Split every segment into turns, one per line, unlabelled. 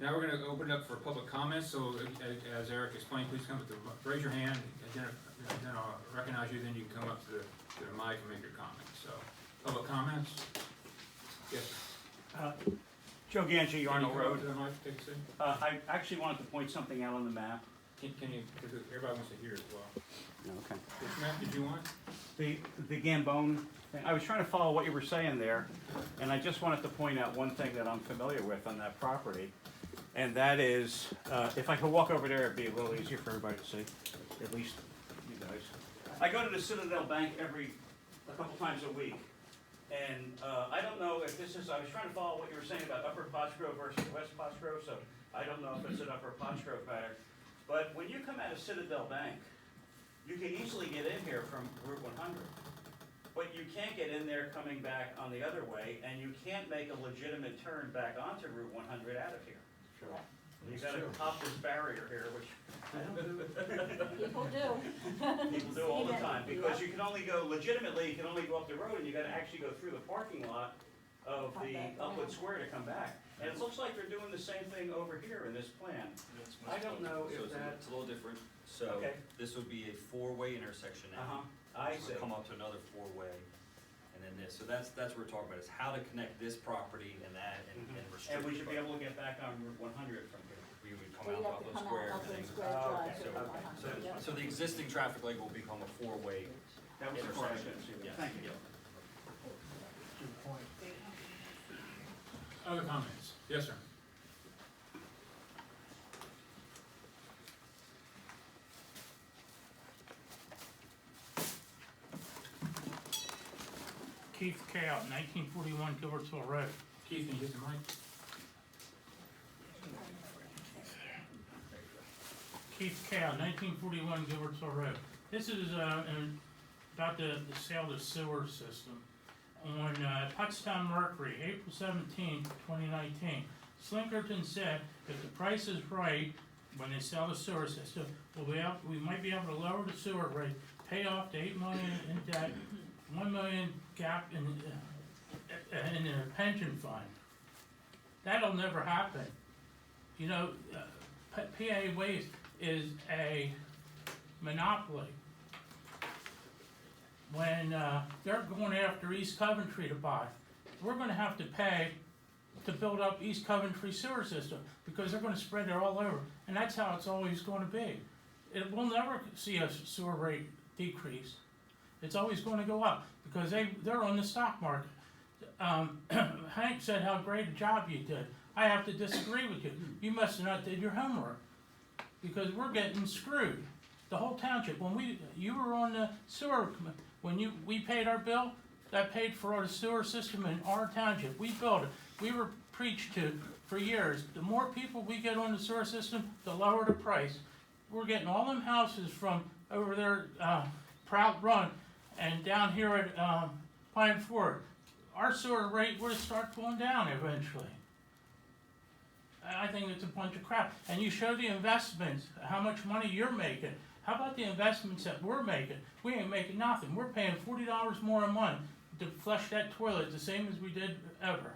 Now we're gonna open it up for public comments, so as Eric explained, please come up to, raise your hand, and then I'll recognize you, then you can come up to the mic and make your comments, so. Public comments? Yes, sir.
Joe Ganji, Yarnell
Can you come up
Road.
to the mic, take a seat?
I actually wanted to point something out on the map.
Can you, because everybody wants to hear as well.
Okay.
Which map did you want?
The Gambone thing, I was trying to follow what you were saying there, and I just wanted to point out one thing that I'm familiar with on that property. And that is, if I could walk over there, it'd be a little easier for everybody to see, at least you guys. I go to the Citadel Bank a couple times a week. And I don't know if this is, I was trying to follow what you were saying about Upper Pottsgrove versus West Pottsgrove, so I don't know if it's an Upper Pottsgrove pattern. But when you come out of Citadel Bank, you can easily get in here from Route 100. But you can't get in there coming back on the other way, and you can't make a legitimate turn back onto Route 100 out of here.
Sure.
You gotta top this barrier here, which I don't do.
People do.
People do all the time, because you can only go, legitimately, you can only go up the road, and you gotta actually go through the parking lot of the Upwood Square to come back. And it looks like they're doing the same thing over here in this plan. I don't know
So
if that,
it's a little different, so
Okay.
this would be a four-way intersection now.
I
So
see.
we'll come up to another four-way, and then this, so that's what we're talking about, is how to connect this property and that, and restrict.
And we should be able to get back on Route 100 from here.
We would come
Well, you
out
have to
Upland
come
Square
out
and then.
Upland Square
Oh,
Drive
okay,
to
okay.
100, yep.
So the existing traffic light will become a four-way
That was the part I
intersection.
couldn't see.
Yes,
Thank you.
yep.
Other comments? Yes, sir.
Keith Cow, 1941 Gilbertsville Road.
Keith, can you hit the mic?
Keith Cow, 1941 Gilbertsville Road. This is about the sale of the sewer system. On Pottstown Mercury, April 17, 2019, Slinkerton said if the price is right, when they sell the sewer system, we might be able to lower the sewer rate, pay off the $8 million in debt, $1 million gap in the pension fund. That'll never happen. You know, PA Waste is a monopoly. When they're going after East Coventry to buy, we're gonna have to pay to build up East Coventry sewer system, because they're gonna spread it all over, and that's how it's always gonna be. It will never see a sewer rate decrease. It's always gonna go up, because they're on the stock market. Hank said how great a job you did. I have to disagree with you. You must have not did your homework, because we're getting screwed. The whole township, when you were on the sewer, when we paid our bill, that paid for our sewer system in our township. We built it. We were preached to for years. The more people we get on the sewer system, the lower the price. We're getting all them houses from over there, Prout Run, and down here at Pine Ford. Our sewer rate will start going down eventually. I think it's a bunch of crap. And you show the investments, how much money you're making. How about the investments that we're making? We ain't making nothing. We're paying $40 more a month to flush that toilet, the same as we did ever.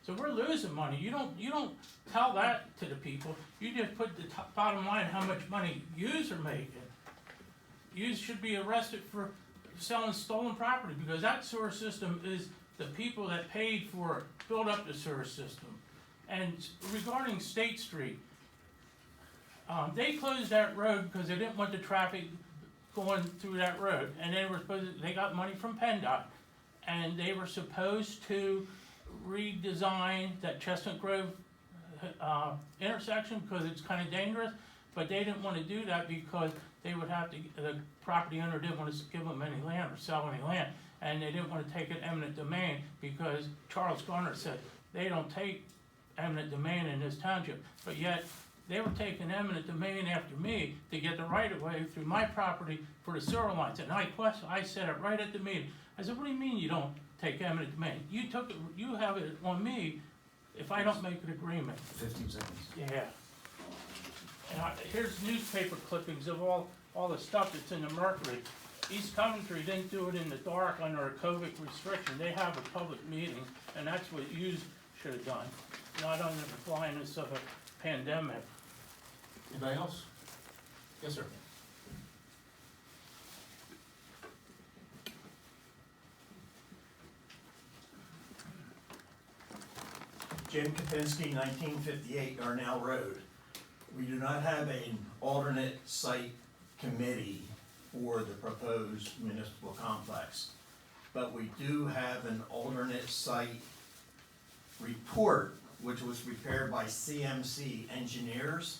So we're losing money. You don't tell that to the people. You just put the bottom line how much money yous are making. Yous should be arrested for selling stolen property, because that sewer system is the people that paid for it, built up the sewer system. And regarding State Street, they closed that road because they didn't want the traffic going through that road, and they got money from PennDOT, and they were supposed to redesign that Chestnut Grove intersection because it's kind of dangerous, but they didn't want to do that because they would have to, the property owner didn't want to give them any land or sell any land, and they didn't want to take it eminent domain because Charles Garner said they don't take eminent domain in this township, but yet they were taking eminent domain after me to get the right of way through my property for the sewer lines. And I said it right at the meeting. I said, what do you mean you don't take eminent domain? You have it on me if I don't make an agreement.
15 seconds.
Yeah. And here's newspaper clippings of all the stuff that's in the Mercury. East Coventry didn't do it in the dark under a COVID restriction. They have a public meeting, and that's what you should have done, not under the blindness of pandemic.
Anybody else? Yes, sir.
Jim Kapinski, 1958 Darnell Road. We do not have an alternate site committee for the proposed municipal complex, but we do have an alternate site report, which was prepared by CMC engineers.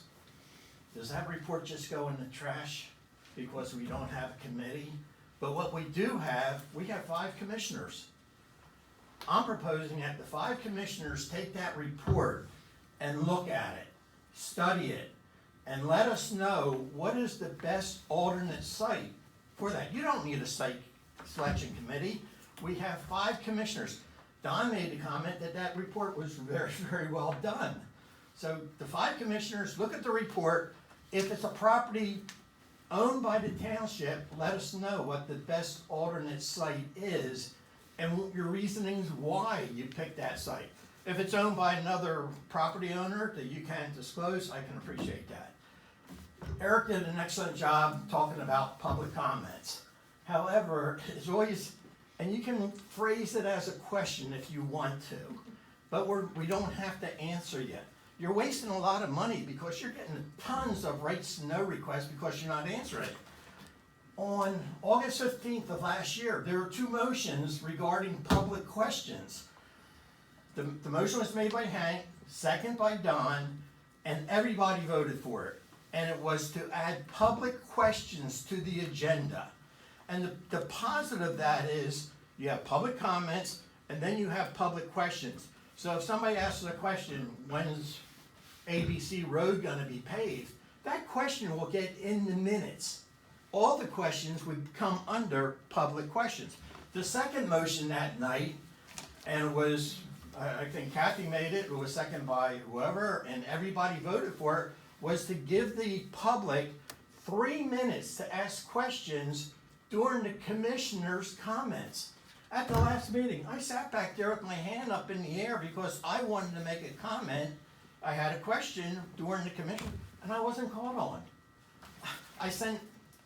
Does that report just go in the trash because we don't have a committee? But what we do have, we have 5 commissioners. I'm proposing that the 5 commissioners take that report and look at it, study it, and let us know what is the best alternate site for that. You don't need a site selection committee. We have 5 commissioners. Don made the comment that that report was very, very well done. So the 5 commissioners look at the report. If it's a property owned by the township, let us know what the best alternate site is and your reasonings why you picked that site. If it's owned by another property owner that you can't disclose, I can appreciate that. Eric did an excellent job talking about public comments. However, it's always, and you can phrase it as a question if you want to, but we don't have to answer yet. You're wasting a lot of money because you're getting tons of rights to know requests because you're not answering it. On August 15th of last year, there were 2 motions regarding public questions. The motion was made by Hank, second by Don, and everybody voted for it. And it was to add public questions to the agenda. And the positive of that is you have public comments and then you have public questions. So if somebody asks a question, when's ABC Road gonna be paved? That question will get in the minutes. All the questions would come under public questions. The second motion that night, and it was, I think Kathy made it was seconded by whoever, and everybody voted for it, was to give the public 3 minutes to ask questions during the commissioner's comments. At the last meeting, I sat back there with my hand up in the air because I wanted to make a comment. I had a question during the commission, and I wasn't called on. I sent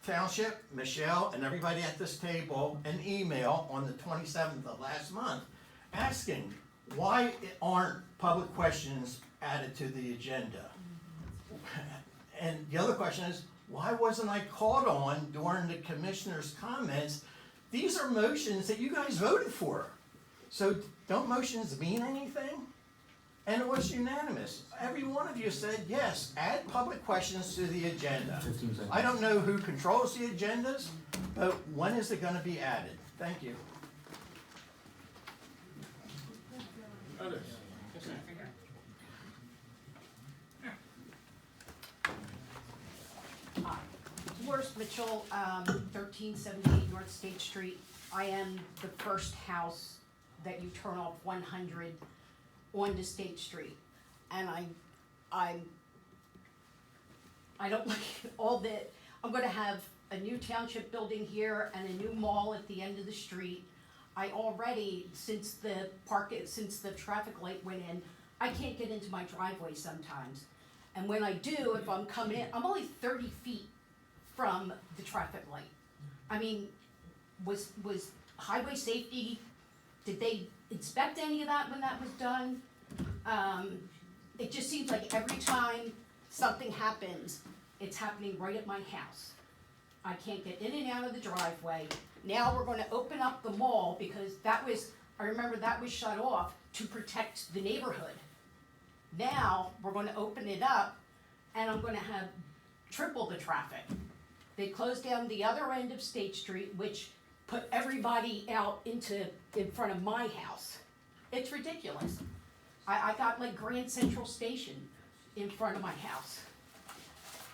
Township, Michelle, and everybody at this table an email on the 27th of last month asking why aren't public questions added to the agenda? And the other question is, why wasn't I called on during the commissioner's comments? These are motions that you guys voted for. So don't motions mean anything? And it was unanimous. Every one of you said, yes, add public questions to the agenda.
15 seconds.
I don't know who controls the agendas, but when is it gonna be added? Thank you.
Others? Yes, ma'am.
Dolores Mitchell, 1378 North State Street. I am the first house that you turn off 100 onto State Street. And I don't like all that. I'm gonna have a new township building here and a new mall at the end of the street. I already, since the traffic light went in, I can't get into my driveway sometimes. And when I do, if I'm coming in, I'm only 30 feet from the traffic light. I mean, was highway safety, did they inspect any of that when that was done? It just seems like every time something happens, it's happening right at my house. I can't get in and out of the driveway. Now we're gonna open up the mall because I remember that was shut off to protect the neighborhood. Now, we're gonna open it up and I'm gonna have triple the traffic. They closed down the other end of State Street, which put everybody out in front of my house. It's ridiculous. I got like Grand Central Station in front of my house.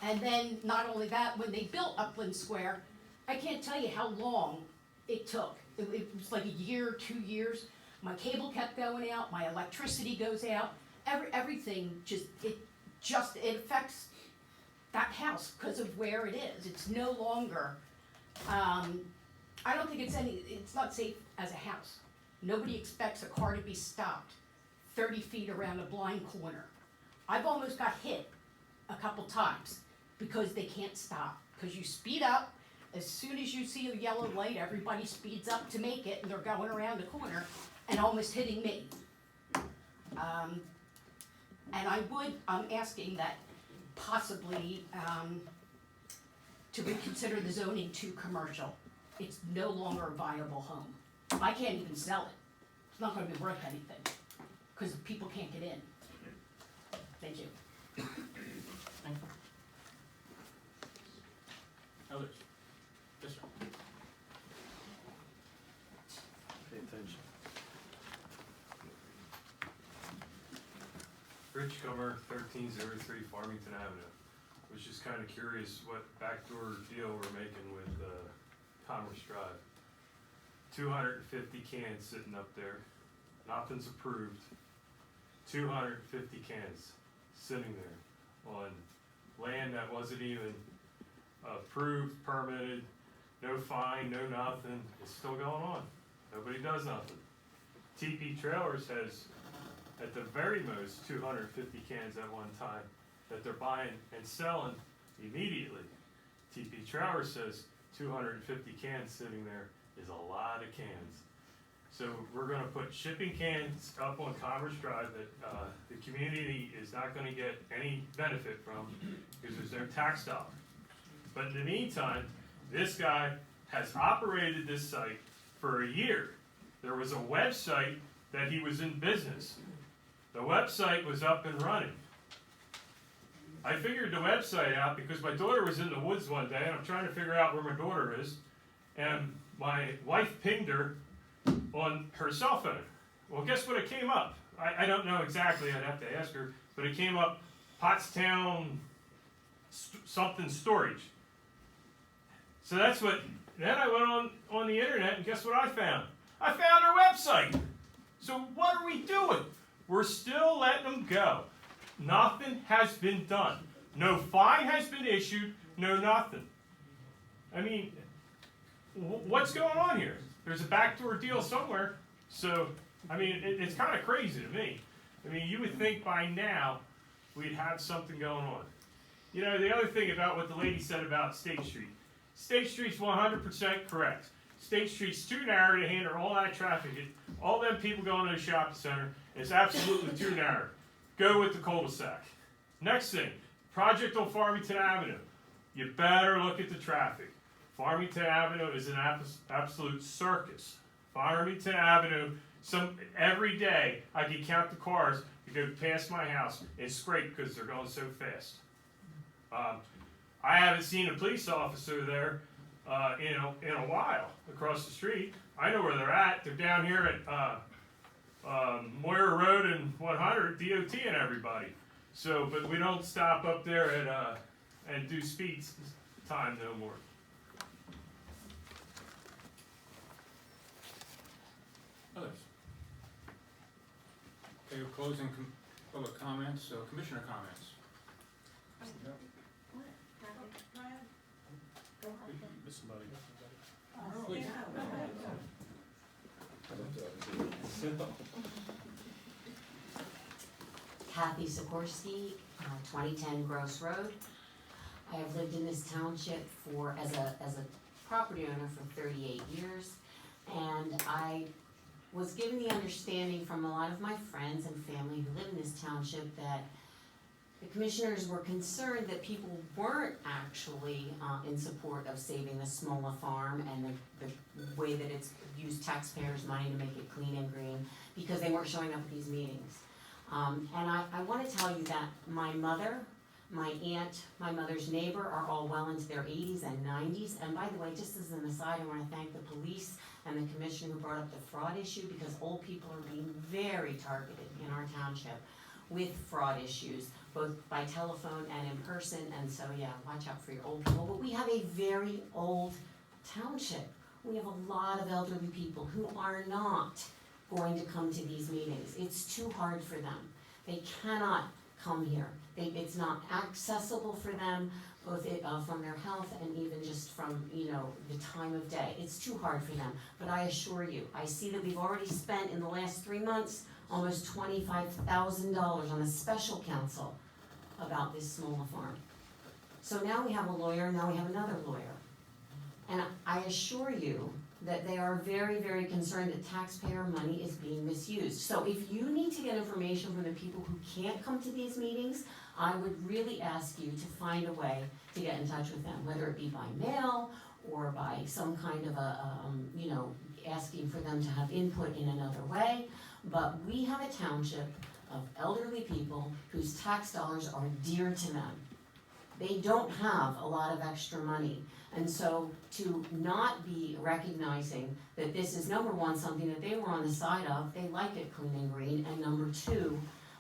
And then, not only that, when they built Upland Square, I can't tell you how long it took. It was like a year, 2 years. My cable kept going out, my electricity goes out, everything it affects that house because of where it is. It's no longer, I don't think it's not safe as a house. Nobody expects a car to be stopped 30 feet around a blind corner. I've almost got hit a couple times because they can't stop. Because you speed up, as soon as you see a yellow light, everybody speeds up to make it, and they're going around the corner and almost hitting me. And I'm asking that possibly, to reconsider the zoning to commercial. It's no longer a viable home. I can't even sell it. It's not gonna be worth anything, because people can't get in. Thank you.
Thank you.
Others? Yes, sir.
Pay attention.
Rich Comer, 1303 Farmington Avenue. Was just kind of curious what backdoor deal we're making with Commerce Drive. 250 cans sitting up there, nothing's approved. 250 cans sitting there on land that wasn't even approved, permitted, no fine, no nothing. It's still going on. Nobody does nothing. TP Trailers has at the very most 250 cans at one time that they're buying and selling immediately. TP Trailers says 250 cans sitting there is a lot of cans. So we're gonna put shipping cans up on Commerce Drive that the community is not gonna get any benefit from because there's no tax dollar. But in the meantime, this guy has operated this site for a year. There was a website that he was in business. The website was up and running. I figured the website out because my daughter was in the woods one day and I'm trying to figure out where my daughter is. And my wife pinged her on her cell phone. Well, guess what it came up? I don't know exactly, I'd have to ask her, but it came up Pottstown something storage. So that's what, then I went on the internet and guess what I found? I found her website. So what are we doing? We're still letting them go. Nothing has been done. No fine has been issued, no nothing. I mean, what's going on here? There's a backdoor deal somewhere. So, I mean, it's kind of crazy to me. I mean, you would think by now we'd have something going on. You know, the other thing about what the lady said about State Street. State Street's 100% correct. State Street's too narrow to handle all that traffic. All them people going to the shopping center is absolutely too narrow. Go with the cul-de-sac. Next thing, project on Farmington Avenue. You better look at the traffic. Farmington Avenue is an absolute circus. Farmington Avenue, every day I can count the cars that go past my house. It's great because they're going so fast. I haven't seen a police officer there in a while across the street. I know where they're at. They're down here at Moyer Road and 100, DOT and everybody. So, but we don't stop up there and do speed time no more.
Others? Okay, we're closing public comments, so commissioner comments.
Miss somebody.
Please.
Kathy Sikorsky, 2010 Gross Road. I have lived in this township as a property owner for 38 years, and I was given the understanding from a lot of my friends and family who live in this township that the commissioners were concerned that people weren't actually in support of saving the Smola farm and the way that it's used taxpayers' money to make it clean and green, because they weren't showing up at these meetings. And I want to tell you that my mother, my aunt, my mother's neighbor are all well into their 80s and 90s. And by the way, just as an aside, I want to thank the police and the commissioner who brought up the fraud issue, because old people are being very targeted in our township with fraud issues, both by telephone and in person. And so, yeah, watch out for your old people. But we have a very old township. We have a lot of elderly people who are not going to come to these meetings. It's too hard for them. They cannot come here. It's not accessible for them, both from their health and even just from, the time of day. It's too hard for them. But I assure you, I see that we've already spent in the last 3 months almost $25,000 on a special counsel about this small farm. So now we have a lawyer, now we have another lawyer. And I assure you that they are very, very concerned that taxpayer money is being misused. So if you need to get information from the people who can't come to these meetings, I would really ask you to find a way to get in touch with them, whether it be by mail or by some kind of asking for them to have input in another way. But we have a township of elderly people whose tax dollars are dear to them. They don't have a lot of extra money. And so to not be recognizing that this is, number one, something that they were on the side of, they like it clean and green, and number two,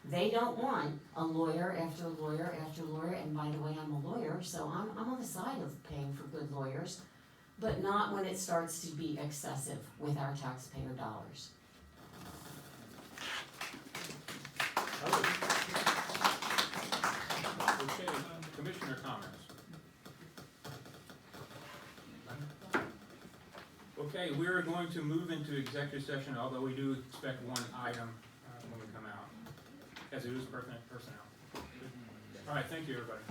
they don't want a lawyer after lawyer after lawyer, and by the way, I'm a lawyer, so I'm on the side of paying for good lawyers, but not when it starts to be excessive with our taxpayer dollars.
Okay, commissioner comments? Okay, we're going to move into executive session, although we do expect one item when we come out, as it is personnel. All right, thank you, everybody.